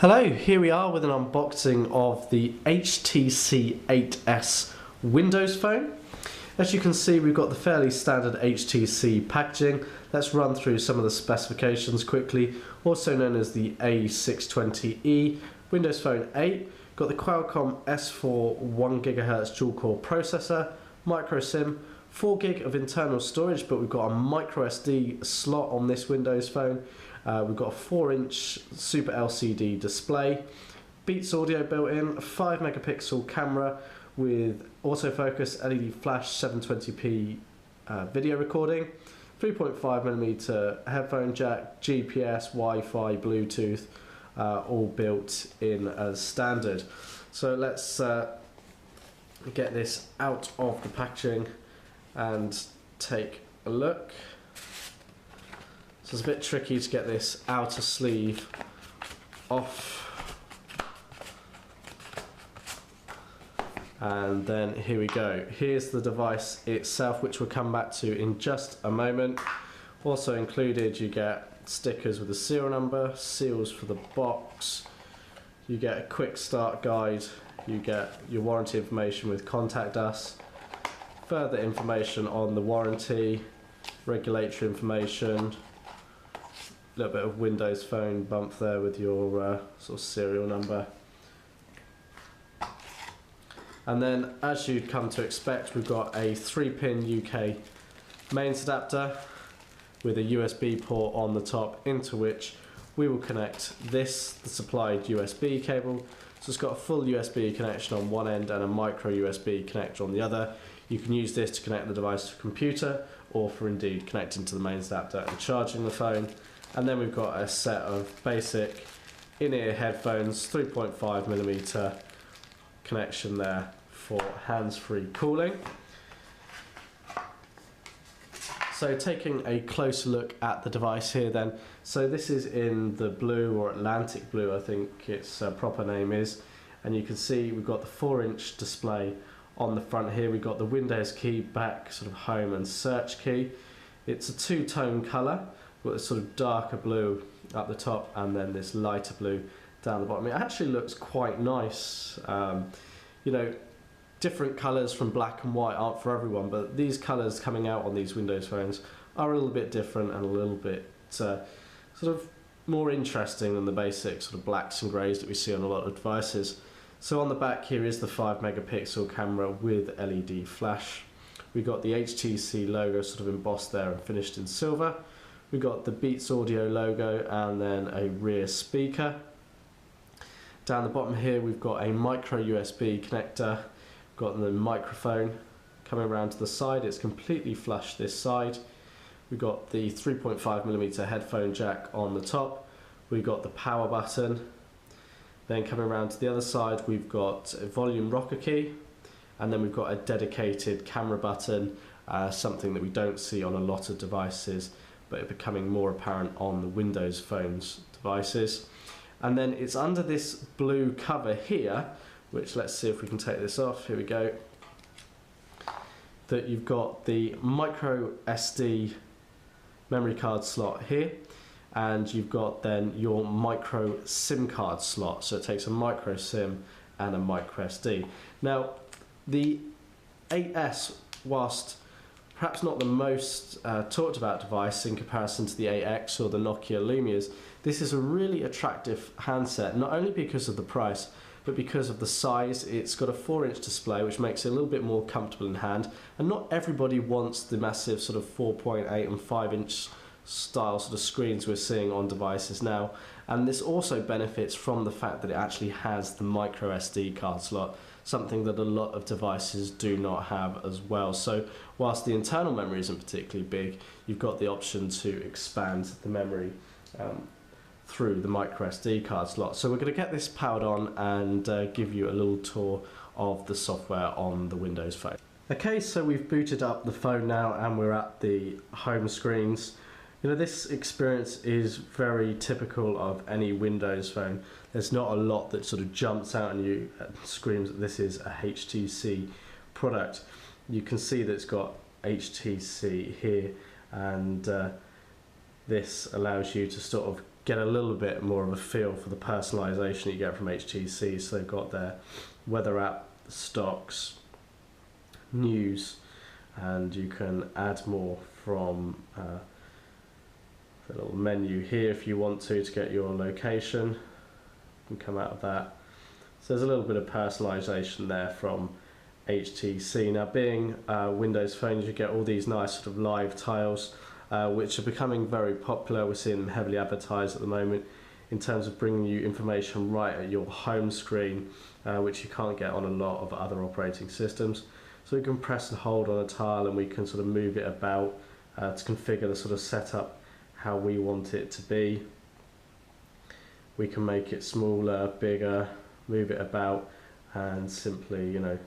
Hello, here we are with an unboxing of the HTC 8S Windows Phone. As you can see, we've got the fairly standard HTC packaging. Let's run through some of the specifications quickly. Also known as the A620E Windows Phone 8. Got the Qualcomm S4 1GHz dual-core processor, micro SIM, 4GB of internal storage, but we've got a micro SD slot on this Windows Phone. We've got a 4-inch Super LCD display, Beats audio built in, a 5-megapixel camera with autofocus, LED flash, 720p video recording, 3.5mm headphone jack, GPS, Wi-Fi, Bluetooth, all built in as standard. So let's get this out of the packaging and take a look. So it's a bit tricky to get this outer sleeve off. And then here we go. Here's the device itself, which we'll come back to in just a moment. Also included, you get stickers with the serial number, seals for the box, you get a quick start guide, you get your warranty information with Contact Us, further information on the warranty, regulatory information, a little bit of Windows Phone bump there with your sort of serial number. And then, as you'd come to expect, we've got a 3-pin UK mains adapter with a USB port on the top, into which we will connect this, the supplied USB cable. So it's got a full USB connection on one end and a micro USB connector on the other. You can use this to connect the device to a computer, or for indeed connecting to the mains adapter and charging the phone. And then we've got a set of basic in-ear headphones, 3.5mm connection there for hands-free cooling. So taking a closer look at the device here then, so this is in the blue, or Atlantic blue I think its proper name is, and you can see we've got the 4-inch display on the front here. We've got the Windows key, back sort of home and search key. It's a two-tone colour, with a sort of darker blue up the top and then this lighter blue down the bottom. It actually looks quite nice. You know, different colours from black and white aren't for everyone, but these colours coming out on these Windows phones are a little bit different and a little bit sort of more interesting than the basic sort of blacks and greys that we see on a lot of devices. So on the back here is the 5-megapixel camera with LED flash. We've got the HTC logo sort of embossed there and finished in silver. We've got the Beats audio logo and then a rear speaker. Down the bottom here we've got a micro USB connector. We've got the microphone coming around to the side. It's completely flush this side. We've got the 3.5mm headphone jack on the top. We've got the power button. Then coming around to the other side we've got a volume rocker key, and then we've got a dedicated camera button, something that we don't see on a lot of devices, but it's becoming more apparent on the Windows Phones devices. And then it's under this blue cover here, which let's see if we can take this off, here we go, that you've got the micro SD memory card slot here, and you've got then your micro SIM card slot, so it takes a micro SIM and a micro SD. Now the 8S, whilst perhaps not the most talked about device in comparison to the 8X or the Nokia Lumias, this is a really attractive handset, not only because of the price, but because of the size. It's got a 4-inch display, which makes it a little bit more comfortable in hand, and not everybody wants the massive sort of 4.8 and 5-inch style sort of screens we're seeing on devices now. And this also benefits from the fact that it actually has the micro SD card slot, something that a lot of devices do not have as well. So whilst the internal memory isn't particularly big, you've got the option to expand the memory through the micro SD card slot. So we're going to get this powered on and give you a little tour of the software on the Windows Phone. Okay, so we've booted up the phone now and we're at the home screens. You know, this experience is very typical of any Windows phone. There's not a lot that sort of jumps out at you and screams that this is a HTC product. You can see that it's got HTC here, and this allows you to sort of get a little bit more of a feel for the personalisation you get from HTC. So they've got their weather app, stocks, news, and you can add more from the little menu here if you want to get your location. You can come out of that. So there's a little bit of personalisation there from HTC. Now, being Windows phones, you get all these nice sort of live tiles, which are becoming very popular. We're seeing them heavily advertised at the moment in terms of bringing you information right at your home screen, which you can't get on a lot of other operating systems. So we can press and hold on a tile and we can sort of move it about to configure the sort of setup how we want it to be. We can make it smaller, bigger, move it about, and simply, you know,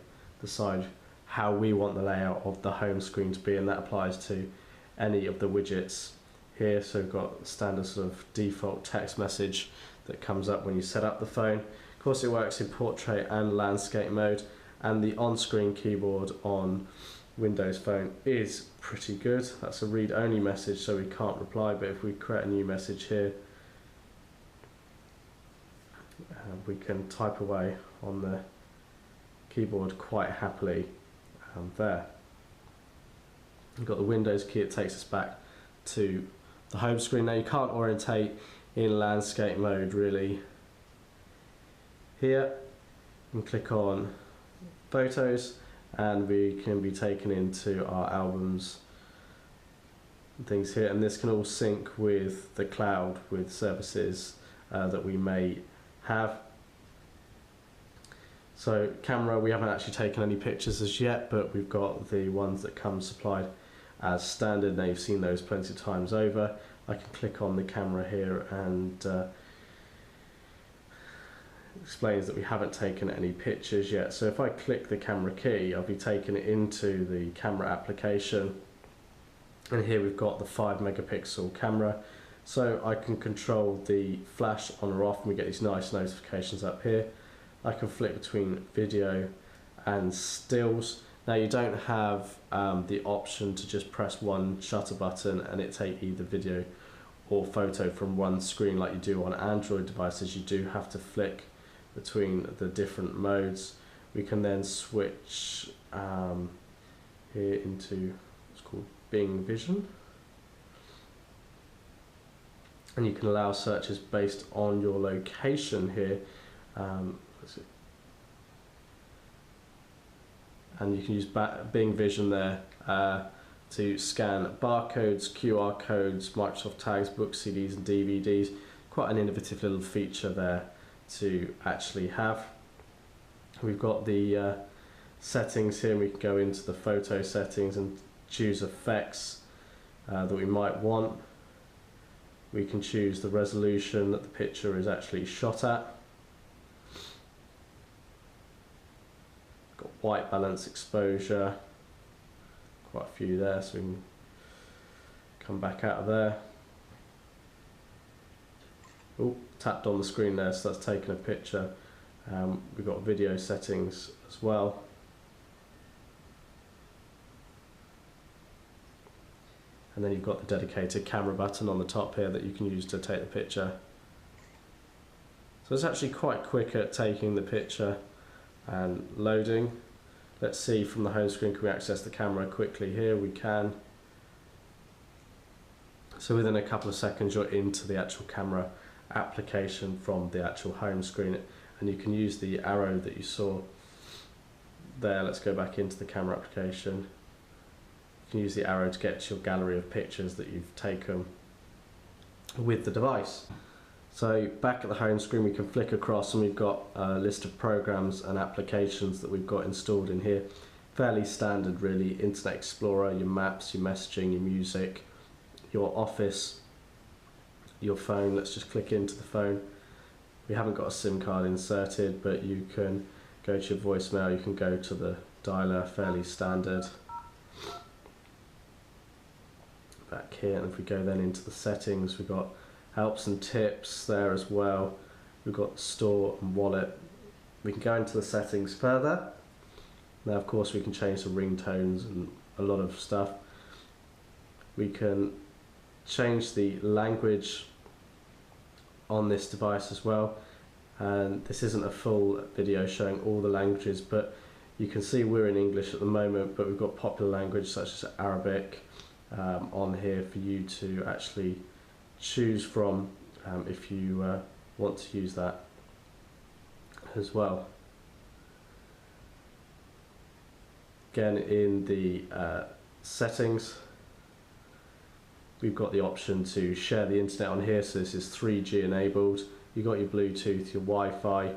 decide how we want the layout of the home screen to be, and that applies to any of the widgets here. So we've got standard sort of default text message that comes up when you set up the phone. Of course, it works in portrait and landscape mode, and the on-screen keyboard on Windows Phone is pretty good. That's a read-only message, so we can't reply, but if we create a new message here, we can type away on the keyboard quite happily there. We've got the Windows key, it takes us back to the home screen. Now you can't orientate in landscape mode really. Here, you can click on photos and we can be taken into our albums and things here, and this can all sync with the cloud, with services that we may have. So camera, we haven't actually taken any pictures as yet, but we've got the ones that come supplied as standard. Now you've seen those plenty of times over. I can click on the camera here and explains that we haven't taken any pictures yet. So if I click the camera key, I'll be taken into the camera application, and here we've got the 5 megapixel camera. So I can control the flash on or off, and we get these nice notifications up here. I can flick between video and stills. Now you don't have the option to just press one shutter button and it take either video or photo from one screen like you do on Android devices. You do have to flick between the different modes. We can then switch here into what's called Bing Vision, and you can allow searches based on your location here. And you can use Bing Vision there to scan barcodes, QR codes, Microsoft tags, books, CDs and DVDs. Quite an innovative little feature there to actually have. We've got the settings here, and we can go into the photo settings and choose effects that we might want. We can choose the resolution that the picture is actually shot at. Got white balance, exposure, quite a few there, so we can come back out of there. Oh, tapped on the screen there, so that's taken a picture. We've got video settings as well. And then you've got the dedicated camera button on the top here that you can use to take the picture. So it's actually quite quick at taking the picture and loading. Let's see from the home screen, can we access the camera quickly here? We can. So within a couple of seconds you're into the actual camera application from the actual home screen, and you can use the arrow that you saw there. Let's go back into the camera application. You can use the arrow to get to your gallery of pictures that you've taken with the device. So back at the home screen we can flick across and we've got a list of programs and applications that we've got installed in here. Fairly standard really, Internet Explorer, your maps, your messaging, your music, your office, your phone. Let's just click into the phone. We haven't got a SIM card inserted, but you can go to your voicemail, you can go to the dialer, fairly standard. Back here, and if we go then into the settings, we've got helps and tips there as well. We've got store and wallet. We can go into the settings further. Now of course we can change the ringtones and a lot of stuff. We can change the language on this device as well. And this isn't a full video showing all the languages, but you can see we're in English at the moment, but we've got popular language such as Arabic on here for you to actually choose from if you want to use that as well. Again, in the settings, we've got the option to share the internet on here, so this is 3G enabled. You've got your Bluetooth, your Wi-Fi.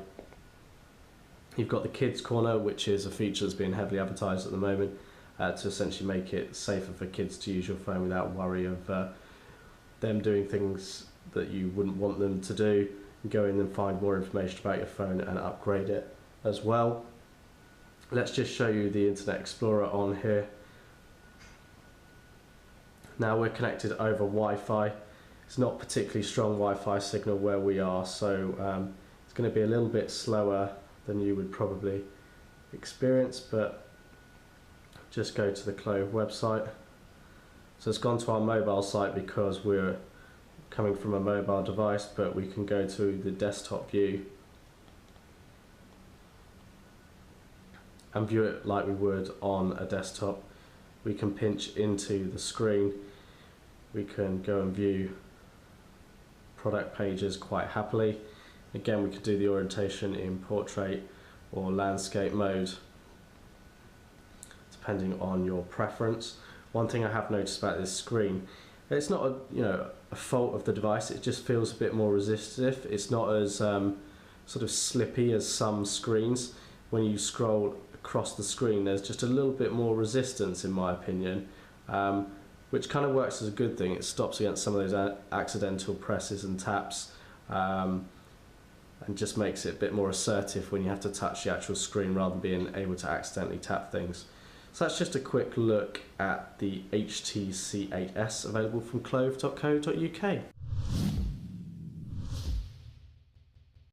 You've got the kids corner, which is a feature that's being heavily advertised at the moment to essentially make it safer for kids to use your phone without worry of them doing things that you wouldn't want them to do. Go in and find more information about your phone and upgrade it as well. Let's just show you the Internet Explorer on here. Now we're connected over Wi-Fi. It's not particularly strong Wi-Fi signal where we are, so it's going to be a little bit slower than you would probably experience, but just go to the Clove website. So it's gone to our mobile site because we're coming from a mobile device, but we can go to the desktop view and view it like we would on a desktop. We can pinch into the screen. We can go and view product pages quite happily. Again, we can do the orientation in portrait or landscape mode, depending on your preference. One thing I have noticed about this screen, it's not a fault of the device, it just feels a bit more resistive. It's not as sort of slippy as some screens. When you scroll across the screen, there's just a little bit more resistance, in my opinion, which kind of works as a good thing. It stops against some of those accidental presses and taps, and just makes it a bit more assertive when you have to touch the actual screen rather than being able to accidentally tap things. So that's just a quick look at the HTC 8S available from clove.co.uk.